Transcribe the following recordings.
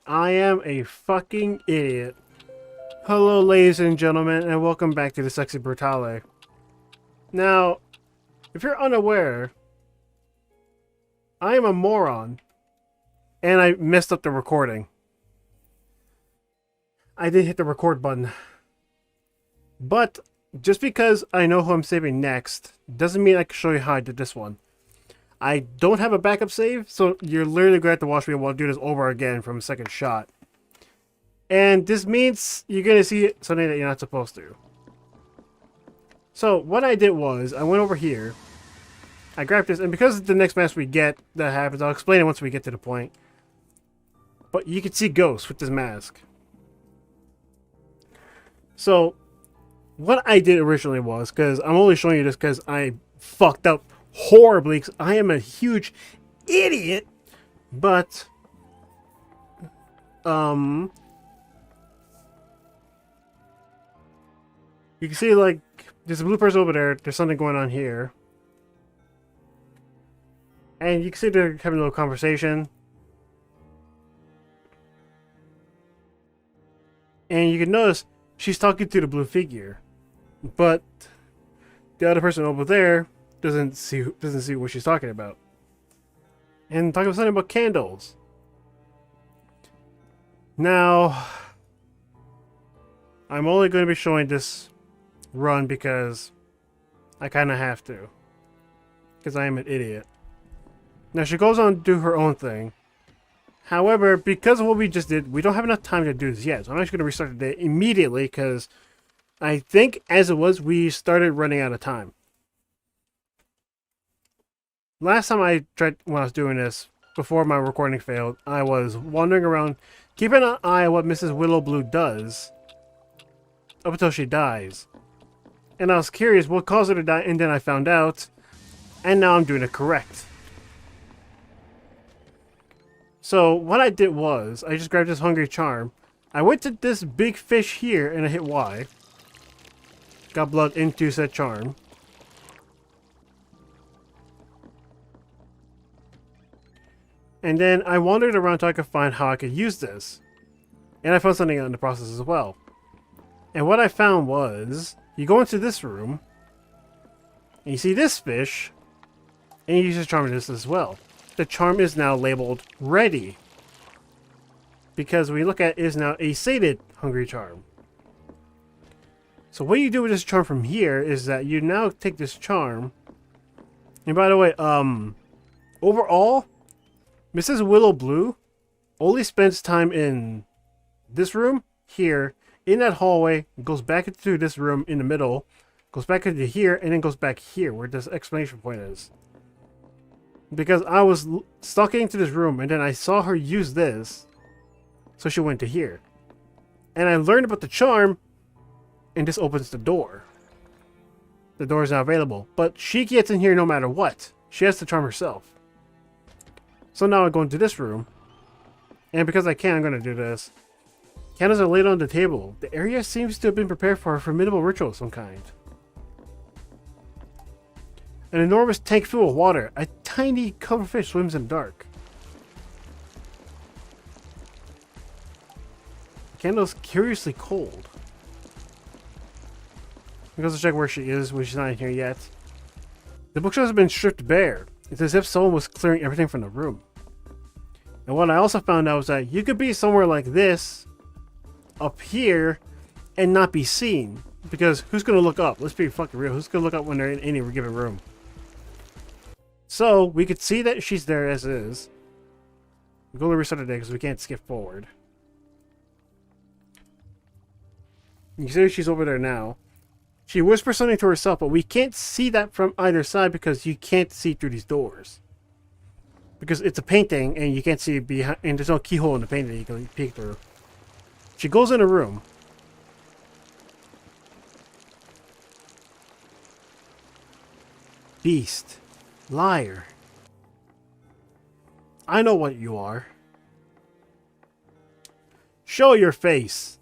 I am a fucking idiot. Hello, ladies and gentlemen, and welcome back to the Sexy Brutale. Now, if you're unaware, I am a moron, and I messed up the recording. I did hit the record button. But, just because I know who I'm saving next, doesn't mean I can show you how I did this one. I don't have a backup save, so you're literally going to have to watch me while I do this over again from a second shot. And this means you're going to see something that you're not supposed to. So what I did was, I went over here, I grabbed this, and because the next mask we get that happens, I'll explain it once we get to the point. But you can see ghosts with this mask. So, what I did originally was, because I'm only showing you this because I fucked up horribly, because I am a huge idiot, but, you can see, like, there's a blue person over there, there's something going on here. And you can see they're having a little conversation. And you can notice she's talking to the blue figure. But the other person over there doesn't see what she's talking about. And talking about something about candles. Now, I'm only going to be showing this run because I kind of have to. Because I am an idiot. Now, she goes on to do her own thing. However, because of what we just did, we don't have enough time to do this yet. So I'm actually going to restart the day immediately because I think, as it was, we started running out of time. Last time I tried, when I was doing this, before my recording failed, I was wandering around, keeping an eye on what Mrs. Willowblue does up until she dies. And I was curious what caused her to die, and then I found out, and now I'm doing it correct. So what I did was, I just grabbed this Hungry Charm. I went to this big fish here, and I hit Y. Got blood into said charm. And then I wandered around until I could find how I could use this. And I found something in the process as well. And what I found was, you go into this room, and you see this fish, and you use this charm in this as well. The charm is now labeled ready. Because when you look at it, is now a sated Hungry Charm. So what you do with this charm from here is that you now take this charm. And by the way, overall, Mrs. Willowblue only spends time in this room, here, in that hallway, goes back into this room in the middle, goes back into here, and then goes back here, where this exclamation point is. Because I was stalking into this room, and then I saw her use this, so she went to here. And I learned about the charm, and this opens the door. The door is now available, but she gets in here no matter what. She has the charm herself. So now I go into this room, and because I can, I'm going to do this. Candles are laid on the table. The area seems to have been prepared for a formidable ritual of some kind. An enormous tank full of water. A tiny coverfish swims in the dark. The candle is curiously cold. He goes to check where she is when she's not in here yet. The bookshelves have been stripped bare. It's as if someone was clearing everything from the room. And what I also found out was that you could be somewhere like this, up here, and not be seen. Because who's going to look up? Let's be fucking real. Who's going to look up when they're in any given room? So, we could see that she's there as is. We're going to restart the day because we can't skip forward. You see she's over there now. She whispers something to herself, but we can't see that from either side because you can't see through these doors. Because it's a painting and you can't see behind, and there's no keyhole in the painting that you can peek through. She goes in a room. Beast. Liar. I know what you are. Show your face.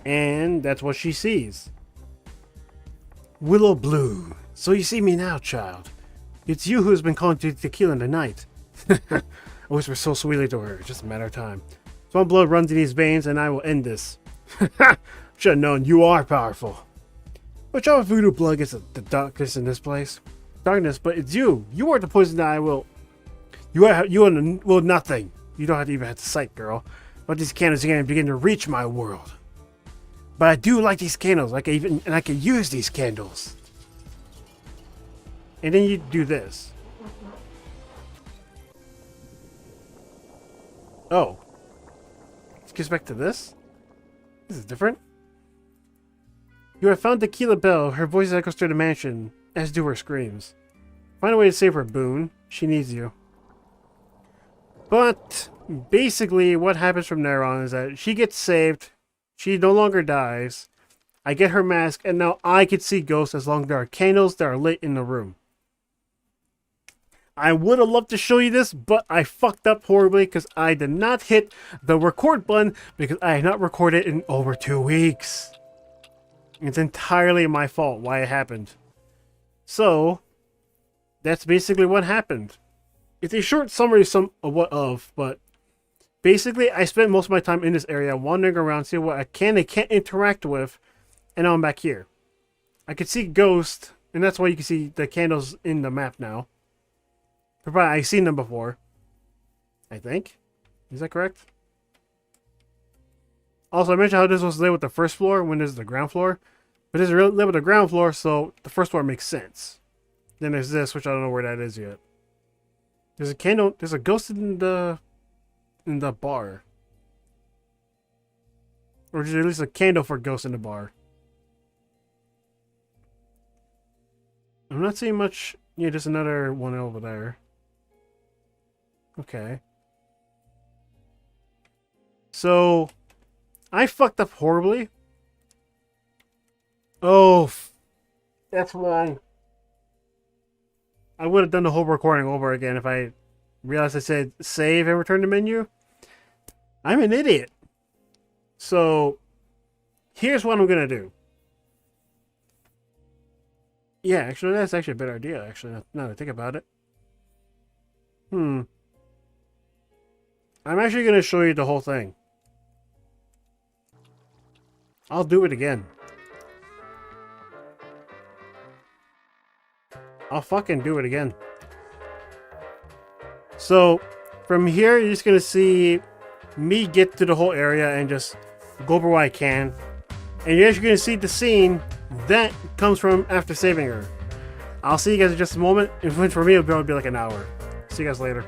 And that's what she sees. Willowblue. So you see me now, child. It's you who has been calling to tequila in the night. I whisper so sweetly to her. It's just a matter of time. So my blood runs in these veins, and I will end this. Should have known you are powerful. Watch out, voodoo blood gets the darkness in this place. Darkness, but it's you. You are the poison that I will. You will nothing. You don't even have to sight, girl. But these candles are going to begin to reach my world. But I do like these candles. I can use these candles. And then you do this. Oh. It gets back to this? This is different. You have found Tequila Belle. Her voice echoes through the mansion, as do her screams. Find a way to save her, Boone. She needs you. But basically what happens from there on is that she gets saved. She no longer dies. I get her mask, and now I can see ghosts as long as there are candles that are lit in the room. I would have loved to show you this, but I fucked up horribly because I did not hit the record button because I had not recorded in over 2 weeks. It's entirely my fault why it happened. So, that's basically what happened. It's a short summary but basically I spent most of my time in this area wandering around, seeing what I can and can't interact with, and now I'm back here. I could see ghosts, and that's why you can see the candles in the map now. I've seen them before. I think. Is that correct? Also, I mentioned how this was lit with the first floor when this is the ground floor. But this is lit with the ground floor, so the first floor makes sense. Then there's this, which I don't know where that is yet. There's a candle. There's a ghost in the bar. Or there's at least a candle for ghosts in the bar. I'm not seeing much. Yeah, just another one over there. Okay. So, I fucked up horribly. Oh, that's why. I would have done the whole recording over again if I realized I said save and return to menu. I'm an idiot. So, here's what I'm going to do. Yeah, actually, that's actually a better idea, actually, now that I think about it. I'm actually going to show you the whole thing. I'll do it again. I'll fucking do it again. So, from here, you're just going to see me get to the whole area and just go over what I can. And you're actually going to see the scene that comes from after saving her. I'll see you guys in just a moment. And for me, it'll probably be like an hour. See you guys later.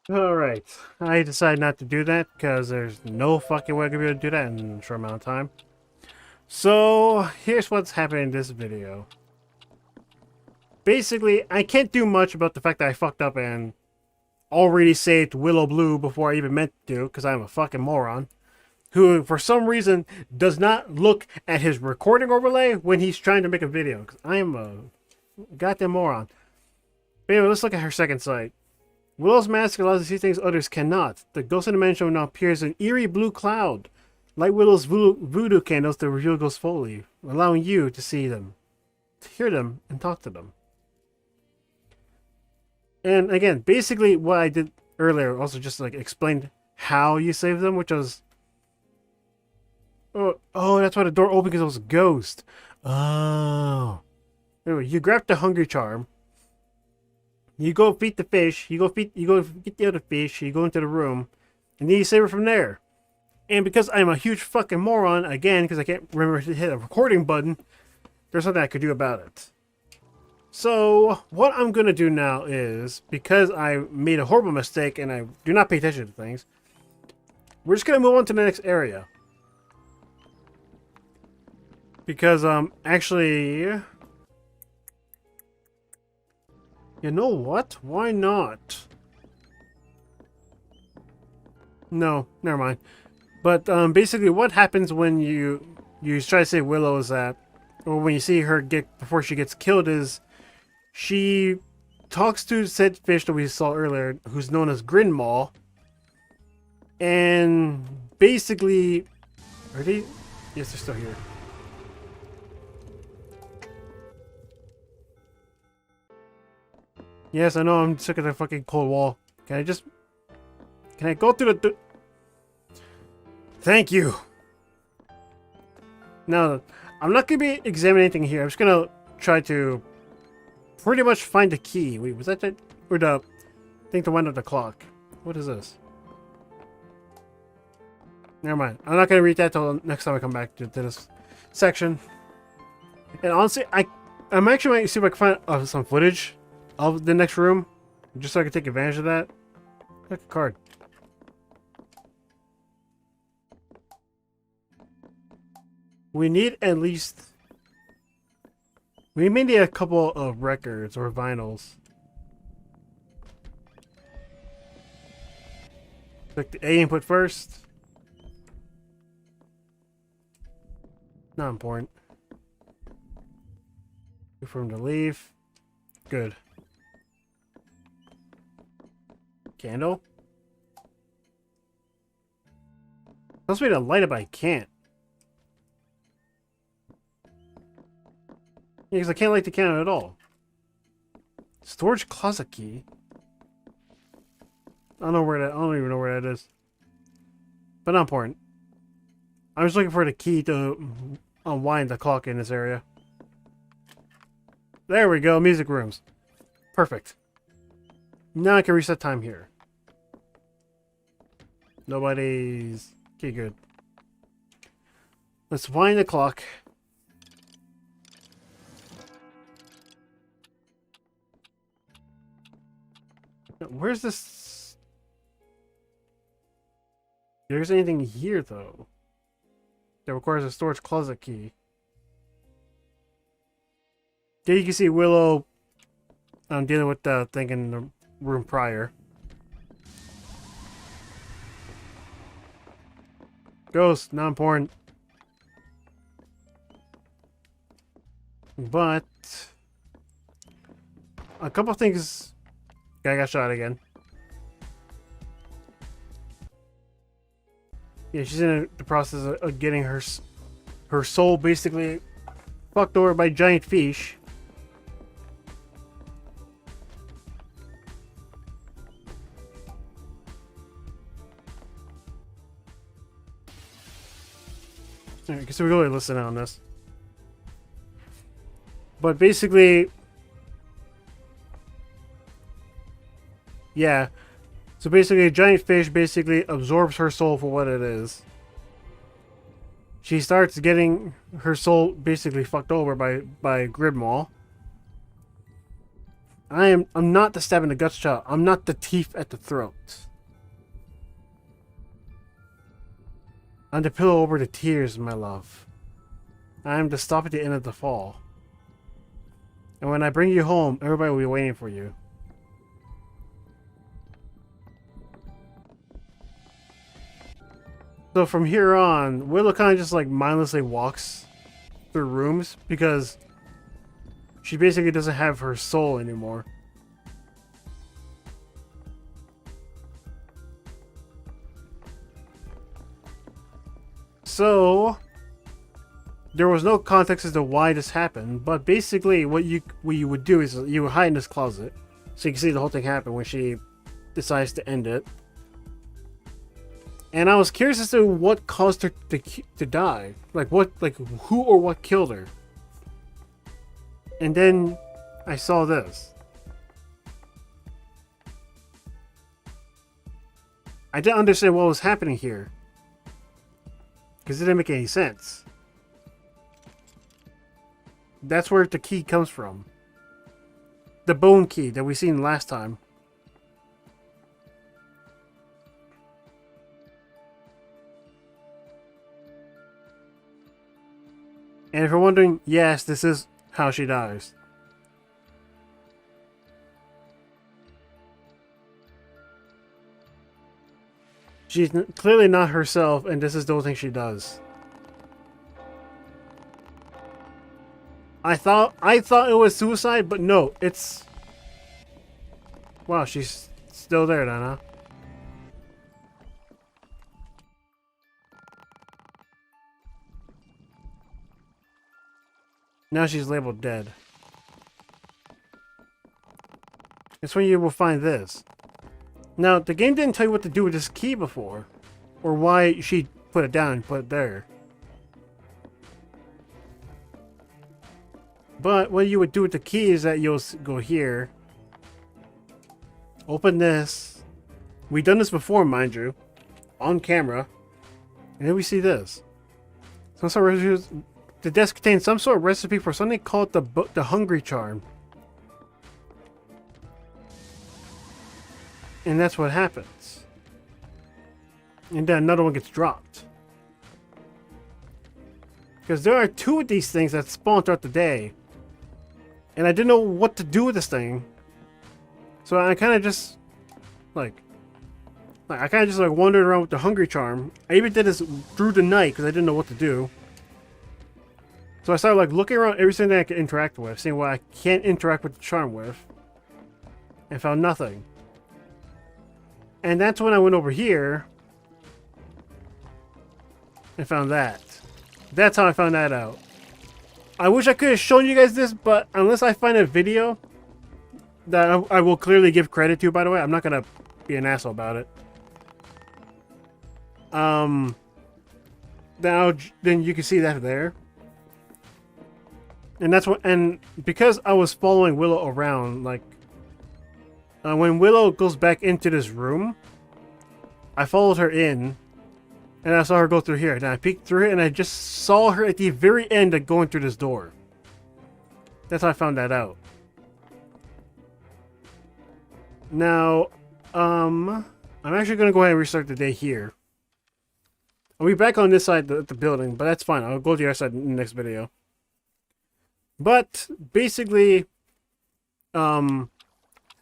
Alright, I decided not to do that because there's no fucking way I'm gonna be able to do that in a short amount of time. So, here's what's happening in this video. Basically, I can't do much about the fact that I fucked up and already saved Willow Blue before I even meant to, because I'm a fucking moron, who, for some reason, does not look at his recording overlay when he's trying to make a video, because I am a goddamn moron. But anyway, let's look at her second sight. Willow's mask allows us to see things others cannot. The ghost in the mansion now appears in eerie blue cloud. Light Willow's voodoo candles to reveal ghosts fully, allowing you to see them, to hear them, and talk to them. And again, basically what I did earlier also just like explained how you save them, which was... Oh, that's why the door opened, because it was a ghost. Oh. Anyway, you grab the hungry charm. You go feed the fish. You go get the other fish. You go into the room, and then you save her from there. And because I'm a huge fucking moron, again, because I can't remember to hit a recording button, there's nothing I could do about it. So, what I'm going to do now is, because I made a horrible mistake and I do not pay attention to things, we're just going to move on to the next area. Because, actually... You know what? Why not? No, never mind. But basically, what happens when you try to say Willow is that, or when you see her get before she gets killed, is she talks to said fish that we saw earlier, who's known as Grinmaw, and basically, are they? Yes, they're still here. Yes, I know, I'm sick of that fucking cold wall. Can I go through the... Thank you! No, I'm not going to be examining anything here. I'm just going to try to pretty much find the key. Wait, was that the... Or the... I think the wind of the clock. What is this? Never mind. I'm not going to read that till next time I come back to this section. And honestly, I'm actually going to see if I can find some footage of the next room, just so I can take advantage of that. Look, a card. We need at least... We may need a couple of records or vinyls. Click the A input first. Not important. Wait for him to leave. Good. Candle? Supposed me to light it, but I can't. Yeah, because I can't light the candle at all. Storage closet key. I don't know where that. I don't even know where that is. But not important. I was looking for the key to unwind the clock in this area. There we go. Music rooms. Perfect. Now I can reset time here. Nobody's... Okay, good. Let's wind the clock. Where's this? There's anything here, though, that requires a storage closet key. There you can see Willow dealing with the thing in the room prior. Ghost, not important. But a couple things. Guy got shot again. Yeah, she's in the process of getting her soul basically fucked over by giant fish. I guess we really listen on this. But basically, yeah. So basically, a giant fish basically absorbs her soul for what it is. She starts getting her soul basically fucked over by Gridmaw. I'm not the stab in the gut shot. I'm not the teeth at the throat. I'm the pillow over the tears, my love. I am the stop at the end of the fall. And when I bring you home, everybody will be waiting for you. So from here on, Willow kind of just like mindlessly walks through rooms because she basically doesn't have her soul anymore. So there was no context as to why this happened, but basically what you would do is you would hide in this closet so you can see the whole thing happen when she decides to end it. And I was curious as to what caused her to die. Like who or what killed her. And then I saw this. I didn't understand what was happening here. Because it didn't make any sense. That's where the key comes from. The bone key that we seen last time. And if you're wondering, yes, this is how she dies. She's clearly not herself, and this is the only thing she does. I thought it was suicide, but no, it's... Wow, she's still there then, huh? Now she's labeled dead. It's when you will find this. Now, the game didn't tell you what to do with this key before. Or why she put it down and put it there. But what you would do with the key is that you'll go here. Open this. We've done this before, mind you. On camera. And then we see this. Some sort of... The desk contains some sort of recipe for something called the Hungry Charm. And that's what happens. And then another one gets dropped. Because there are 2 of these things that spawn throughout the day. And I didn't know what to do with this thing. So I kind of just... I kind of just wandered around with the Hungry Charm. I even did this through the night because I didn't know what to do. So I started looking around everything that I could interact with, seeing what I can't interact with the charm with, and found nothing. And that's when I went over here and found that. That's how I found that out. I wish I could have shown you guys this, but unless I find a video that I will clearly give credit to, by the way, I'm not gonna be an asshole about it. Then you can see that there. And that's what, and because I was following Willow around, when Willow goes back into this room, I followed her in, and I saw her go through here. And I peeked through it, and I just saw her at the very end of going through this door. That's how I found that out. Now, I'm actually going to go ahead and restart the day here. I'll be back on this side of the building, but that's fine. I'll go to the other side in the next video. But basically, I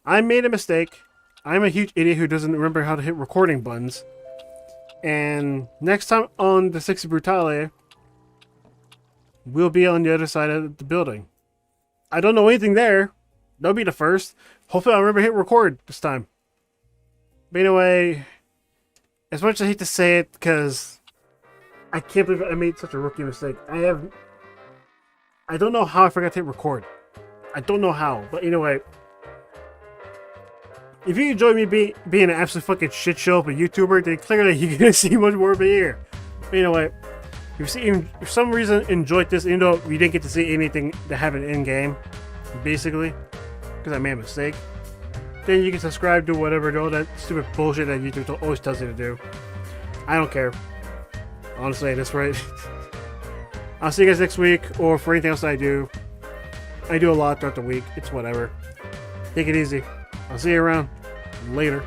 made a mistake. I'm a huge idiot who doesn't remember how to hit recording buttons. And next time on the 60 Brutale, we'll be on the other side of the building. I don't know anything there. That'll be the first. Hopefully I'll remember to hit record this time. But anyway, as much as I hate to say it, because I can't believe I made such a rookie mistake. I don't know how I forgot to hit record. I don't know how. But anyway, if you enjoy me being an absolute fucking shit show of a YouTuber, then clearly you're gonna see much more of me here. But anyway, if for some reason enjoyed this, even though we didn't get to see anything that happened in game, basically, because I made a mistake, then you can subscribe to whatever, all that stupid bullshit that YouTube always tells you to do. I don't care. Honestly, at this rate. I'll see you guys next week, or for anything else I do. I do a lot throughout the week. It's whatever. Take it easy. I'll see you around. Later.